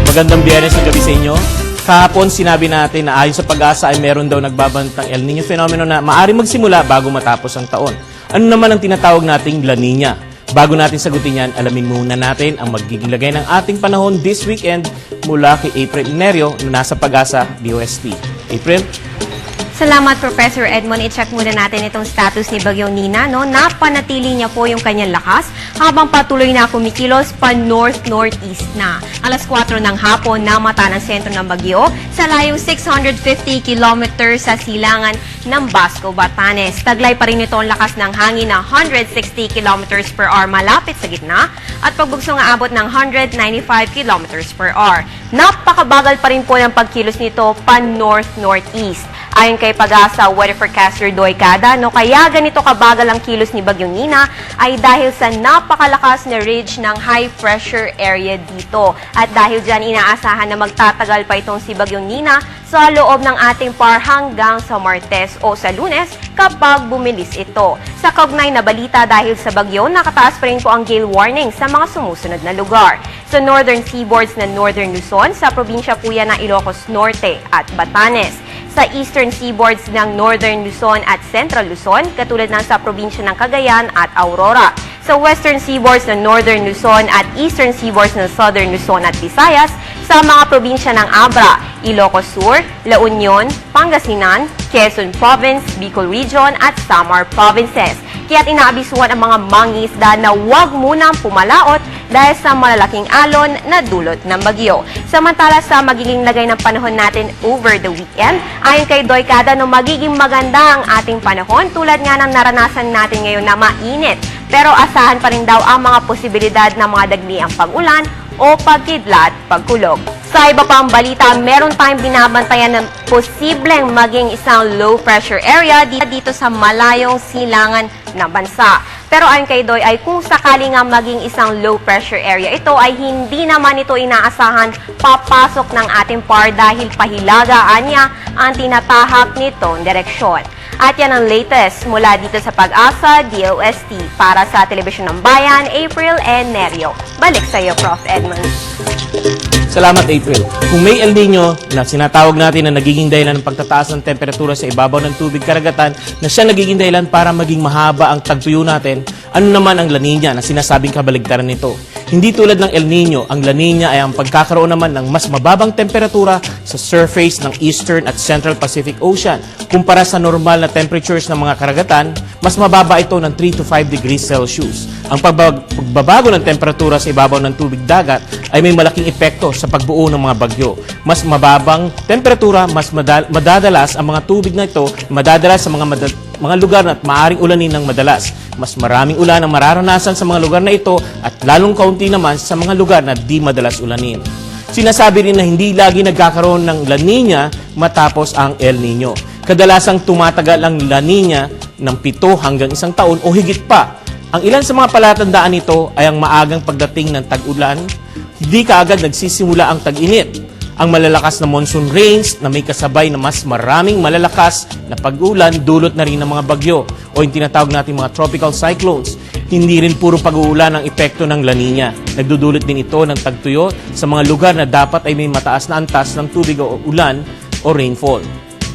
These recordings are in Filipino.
Magandang Biyernes ng gabi sa inyo. Kahapon sinabi natin na ayon sa pag-asa ay meron daw nagbabantang El Niño phenomenon na maaaring magsimula bago matapos ang taon. Ano naman ang tinatawag nating La Niña? Bago natin sagutin yan, alamin muna natin ang magiging lagay ng ating panahon this weekend mula kay April Inerio na nasa Pag-asa DOST. April? Salamat, Professor Edmond. I-check muna natin itong status ni Bagyong Nina. Napanatili niya po yung kanyang lakas habang patuloy na kumikilos pa north-northeast na. Alas 4 ng hapon, namata ng sentro ng bagyo sa layong 650 kilometers sa silangan ng Basco, Batanes. Taglay pa rin ito ang lakas ng hangin na 160 kilometers per hour malapit sa gitna at pagbugsong aabot ng 195 kilometers per hour. Napakabagal pa rin po ng pagkilos nito pa north-northeast. Ayon kay Pag-asa weather forecaster Doy Cada, kaya ganito kabagal ang kilos ni Bagyong Nina ay dahil sa napakalakas na ridge ng high pressure area dito. At dahil dyan inaasahan na magtatagal pa itong si Bagyong Nina sa loob ng ating par hanggang sa Martes o sa Lunes kapag bumilis ito. Sa kaugnay na balita dahil sa bagyo, nakataas pa rin po ang gale warning sa mga sumusunod na lugar. Sa northern seaboards ng Northern Luzon, sa probinsya po yan ng Ilocos Norte at Batanes. Sa eastern seaboards ng Northern Luzon at Central Luzon, katulad ng sa probinsya ng Cagayan at Aurora. Sa western seaboards ng Northern Luzon at eastern seaboards ng Southern Luzon at Visayas, sa mga probinsya ng Abra, Ilocos Sur, La Union, Pangasinan, Quezon Province, Bicol Region at Samar Provinces. Kaya't inaabisuhan ang mga mangingisda na huwag munang pumalaot dahil sa malalaking alon na dulot ng bagyo. Samantala sa magiging lagay ng panahon natin over the weekend, ayon kay Doy Cada, magiging maganda ang ating panahon tulad nga ng naranasan natin ngayon na mainit. Pero asahan pa rin daw ang mga posibilidad ng mga dagmiang pag-ulan o pagkidlat, pagkulog. Sa iba pang balita, meron tayong binabantayan ng posibleng maging isang low pressure area dito sa malayong silangan ng bansa. Pero ayon kay Doy ay kung sakali nga maging isang low pressure area ito ay hindi naman ito inaasahan papasok ng ating par dahil pahilagaan niya ang tinatahak nitong direksyon. At yan ang latest mula dito sa Pag-asa DOST. Para sa Telebisyon ng Bayan, April Nerio. Balik sa iyo, Prof. Edmond. Salamat, April. Kung may El Niño na sinatawag natin na nagiging dahilan ng pagtataas ng temperatura sa ibabaw ng tubig karagatan na siya nagiging dahilan para maging mahaba ang tagtuyo natin, ano naman ang La Niña na sinasabing kabaligtaran nito? Hindi tulad ng El Niño, ang La Niña ay ang pagkakaroon naman ng mas mababang temperatura sa surface ng Eastern at Central Pacific Ocean. Kumpara sa normal na temperatures ng mga karagatan, mas mababa ito ng 3 to 5 degrees Celsius. Ang pagbabago ng temperatura sa ibabaw ng tubig dagat ay may malaking epekto sa pagbuo ng mga bagyo. Mas mababang temperatura, mas madadalas ang mga tubig na ito, madadalas sa mga lugar na maaring ulanin ng madalas. Mas maraming ulan ang mararanasan sa mga lugar na ito at lalong kaunti naman sa mga lugar na di madalas ulanin. Sinasabi rin na hindi lagi nagkakaroon ng La Niña matapos ang El Niño. Kadalasang tumatagal ang La Niña ng 7 hanggang 1 taon o higit pa. Ang ilan sa mga palatandaan nito ay ang maagang pagdating ng tag-ulan, hindi kaagad nagsisimula ang tag-init, ang malalakas na monsoon rains na may kasabay na mas maraming malalakas na pag-ulan dulot na rin ng mga bagyo o yung tinatawag natin mga tropical cyclones. Hindi rin puro pag-uulan ang epekto ng La Niña. Nagdudulot din ito ng tagtuyo sa mga lugar na dapat ay may mataas na antas ng tubig o ulan o rainfall.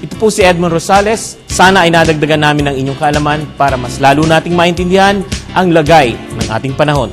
Ito po si Edmond Rosales. Sana ay nadagdagan namin ang inyong kaalaman para mas lalo nating maintindihan ang lagay ng ating panahon.